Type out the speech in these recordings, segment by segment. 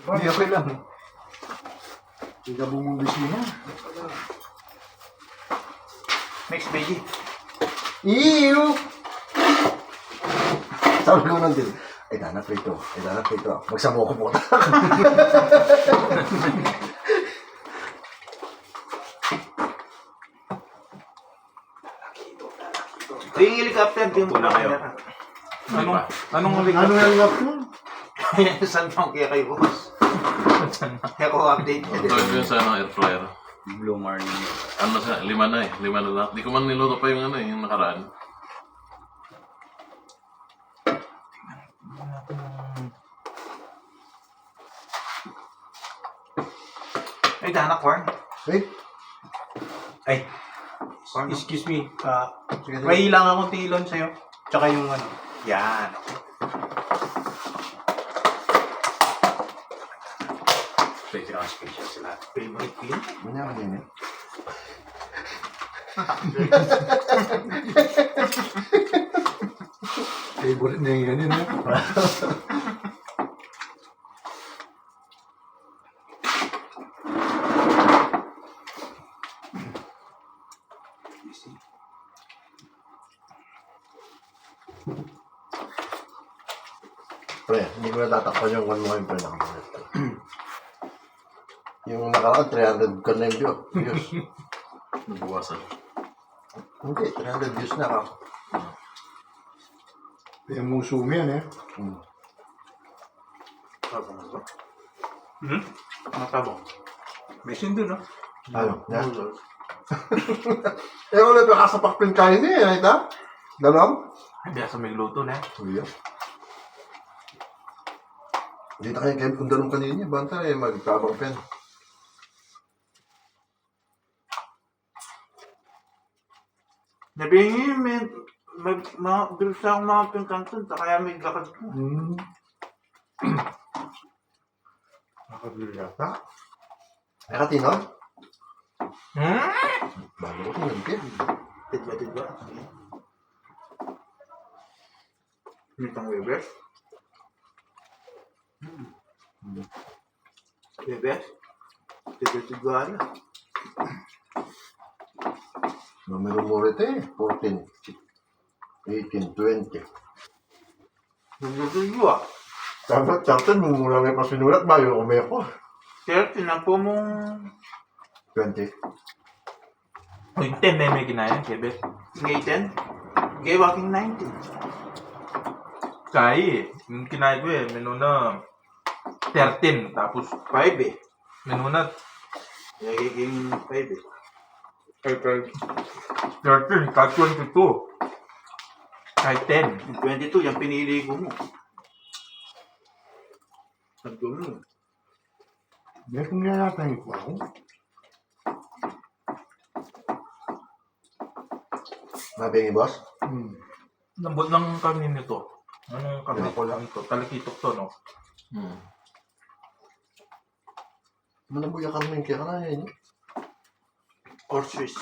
Hindi, okay lang. Hindi ka bumumbisina. Mix veggie. Ew! Sabi ko nun din, ay dana prito. Magsamo ko po. Ito yung helicopter, di mo na kayo. Anong Ano helicopter? yung lap yun? Saan mo kaya kayo bukas? Kaya ko update. Tawag yun sa air fryer. Blue Marlin. Ano sa 5 na eh. 5 na lang. Di ko man niluto pa yung yung nakaraan. Ay, dana corn. Wait. Ay, Corn. excuse me. Sige, sige. May lang akong tilon sa'yo. Tsaka yung ano. Yan. Special sila. Favorite ko yun. Manyaman yun eh. Favorite na yun yun eh. Pre, hindi ko natatakpan yung one mo yung pre nakamulit. Yung nakaraan, 300 ka na yung views. Nabuwasan. Hindi, 300 views na ako. Yung muso mo yan eh. Tabang ba? Ano tabong? May sindo, no? Ano? Yan. Eh, ulit yung kasapak pinkain niya, eh, ita? Dalawang? Hindi sa may luto na. Iya. Hindi na kayo kayo kung dalawang kanina, banta eh, magtabang pen. Nabingi, may bilis akong mga pingkanton, kaya may lakad ko. Nakabili yata. Eh, katino? Bago ko ito, nagpil. Tidba. Nitang Webes. Webes? Tidba na. Numero mo rin eh, 14, 18, 20. Nagdudulyo ah. Dapat chartan, mumura may pasinulat ba? Yung umay ko. 30 na po mong 20. Yung 10 na may ginaya, Kebet. ngayon. Gay walking 19. Kaya eh. Yung kinaya ko eh, minuna 13. Tapos 5 eh. minuna Nagiging 5 eh. 13, kahit 22. Kahit 10. Yung 22, yung pinili ko mo. Sabi ko mo. Hindi kung nga natin ito ako. Mabingi, boss? Lambot ng kanin nito. Anong kanin ko lang ito? Talikitok to, no? Malabuya ka naman kaya ka na yun. Or Swiss.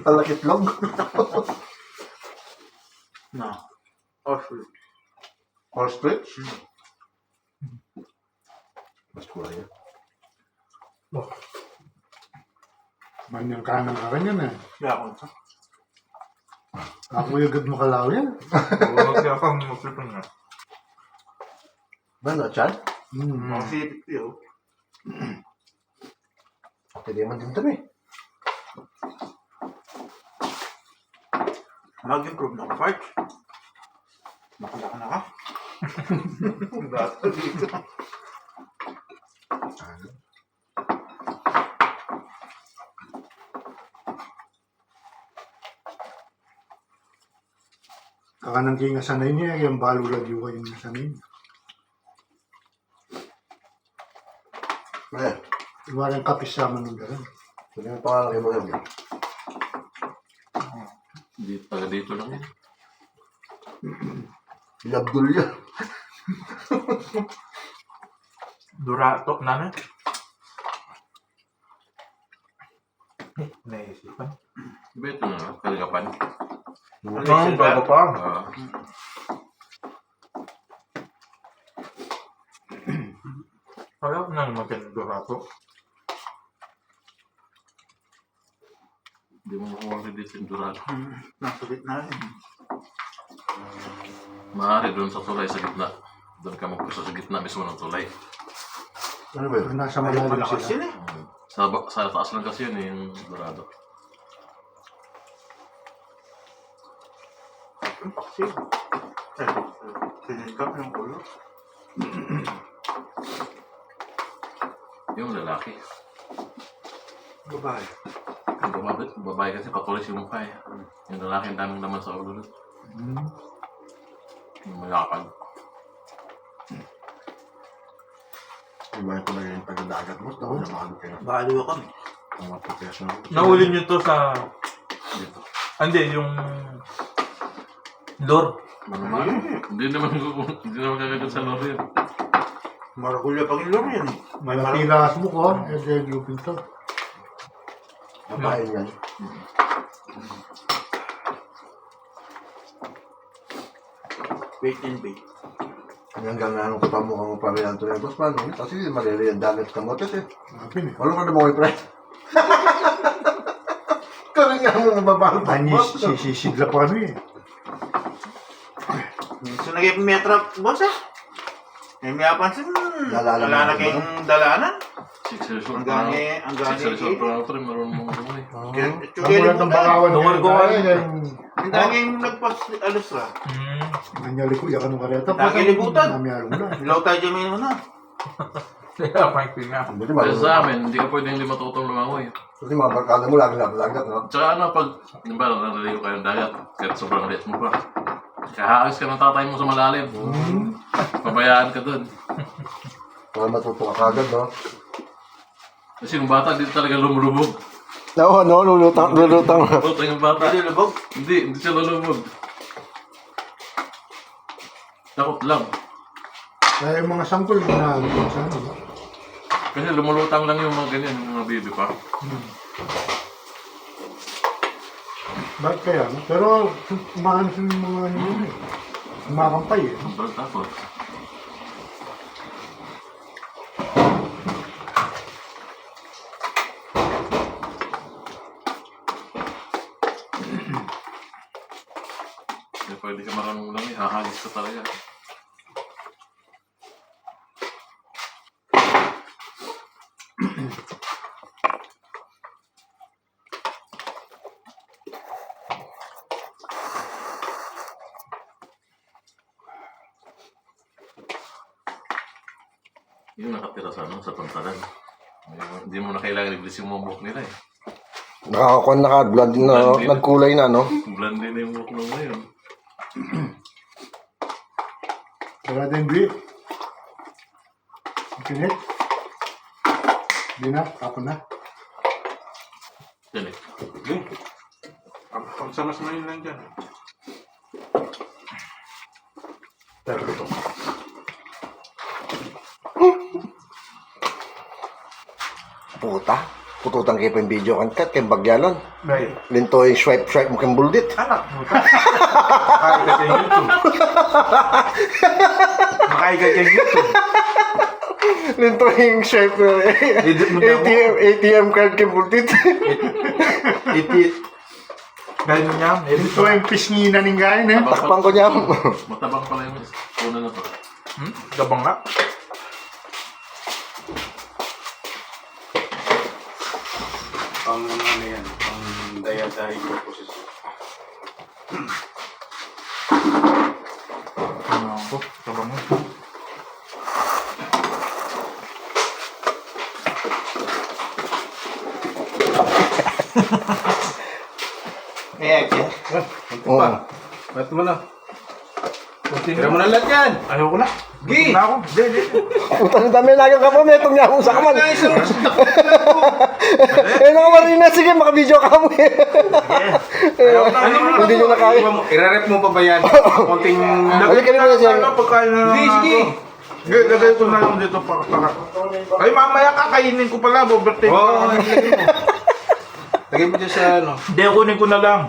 Talakitlog. No. Or Swiss. Ostrich? Mas kulay yan. Manyang kanang ka rin yan eh. Kaya ako ito. Ako yung agad makalaw yan. Huwag siya pang muslipan nga. Ano, Chan? Mga sipit yun. Pwede man din kami. Mag-improve na ka, Parch. Makalaka na ka. Bato dito. Kakanang kayo nga sanay niya, yung balo lagi ko yung sanay niya. Eh, Iwalang kapis sa manong garan. pwede mo pangalan kayo mo yun. Taga dito lang yan. Si Abdul yan. Durato na na. Naisipan. Diba ito na, kalagapan. Ang bago pa. Kaya ko na naman pinagdurato. Hindi mo makuha dito yung durado. Nasa gitna rin. Maaari doon sa tulay sa gitna. Doon ka magpusa sa gitna mismo ng tulay. Ano ba yun? Nasa malalim Malakas sila. yun eh. Sa taas lang kasi yun yung durado. Yung paksi. Sinikap yung ulo. Yung lalaki. Babae. Yung babae kasi patuloy yung mukha eh. Yung lalaki ang daming naman sa ulo. Yung mayakag. Iba yung talaga yung taga-dagat mo. Tapos namahalo kayo. Baliw kami. Ang mga professional. Nahuli nyo to sa... Dito. Hindi, yung... Lord. Hindi naman kagad sa lori yun. Marakulya pag ilor yan eh. May matilas mo ko, eh, lupin to. Babae yan. Wait and bait. Hanggang nga nung kapamukha mo pa rin ang tunay. Boss, paano? Kasi malili ang dagat ka mo. Kasi, Apin eh. wala ka na mo pre. Kaya nga mo nababalo pa. Ani, sisigla pa ano eh. So nag-metra, boss ah. May mapansin, Dalanan wala na mo, kayong dalanan. 6 years old pa Hanggang lang. 6 years old pa eh. lang ito rin. Marunong mong gumay. Tsukili Namulat mo ng ba? bakawan. Dungal-gawan. Ang daming nagpas-alusra. Nanyali ko, yakan ng kareta. Nakilibutan. Namiyalo na. Ilaw tayo dyan mo na. Kaya pang nga. Buti Kasi marunong. sa amin, hindi ka pwedeng hindi matutong lumangoy. Kasi mga barkada mo lagi lang dagat, no? Tsaka ano, pag, di ba, naliligo kayo ng dagat, kahit sobrang liit mo pa. Kahagis ka ng tatay mo sa malalim. Pabayaan ka dun. Para matuto ka kagad, no? Kasi yung bata, dito talaga lumulubog. Oo, no? Lulutang. Puto yung bata. Pwede lubog. Hindi siya lulubog. Takot lang. Kaya yung mga sampol na sa ano, no? Kasi lumulutang lang yung mga ganyan, yung mga baby pa. Bakit kaya? No? Pero, umahan sila yung mga ano yun eh. Umakampay eh. Sobrang takot. Kaya pwede ka marunong lang eh, hahagis ka talaga. Yung nakatira sa ano, sa pantalan. Hindi mo na kailangan iblis yung mga buhok nila eh. Nakakakuan na ka, blood na, nagkulay na, no? Blondie na yung buhok mo ngayon. Wala tayong beef. Kinit. Hindi na, tapon na. Yan eh. Pagsamas-mayin lang dyan. Pero ito. Puta. Pututang kayo pa yung video kan kat, kayong bagyalon. Right. Linto yung swipe mo kayong buldit. Anak mo ta. Makaiga ka yung YouTube. Makaiga ka yung YouTube. Linto yung swipe mo. Edit mo na ako. ATM card kayong buldit. Gaya mo niya. Edit Ito yung pisngina ng gain eh. Takpan ko niya. Matabang pala yung una na to. Gabang nga. Pang ano yan, pang dietary purposes. Ano ako? Gabang nga. Eh, Oo. Ba't mo na? Tira mo na lahat yan! Ayoko na. Gi! Na ako. Hindi. Utang dami lang ka po, metong niya akong sakaman. Eh, nakamarina, sige, makabidyo ka mo eh. Ayoko na. Hindi nyo na kaya. Irarep mo pa ba yan? Konting... Lagay ka naman siya. Pagkain na lang Hindi, sige! Lagay ko na lang dito para. Ay, mamaya kakainin ko pala. Birthday ko. Oo, ilagay mo. Lagay mo dyan sa ano. Hindi, kunin ko na lang.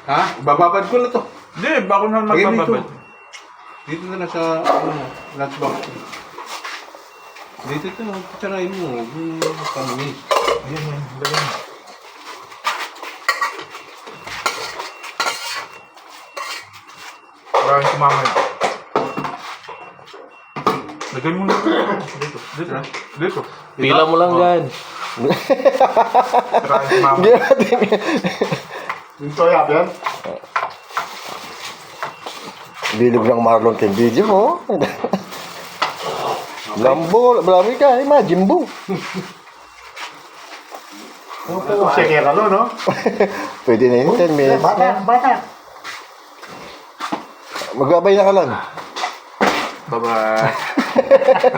Ha? Bababad ko na to. Hindi, bako na Lagay mo magbababad. dito. Dito na lang sa ano, lunchbox. Dito ito, pitsarain mo. Kami. Ayan yan, lagyan mo. Maraming sumama yun. Lagay mo na. Dito, dito, dito. Pila mo lang yan. Maraming sumama. Yung soya, yan. Bilog ng Marlon King video mo. Lambo, marami ka. Imagine mo. Ano po, sekera, no? Pwede na yun, 10 minutes. Bata. Magbabay na ka lang. Bye-bye.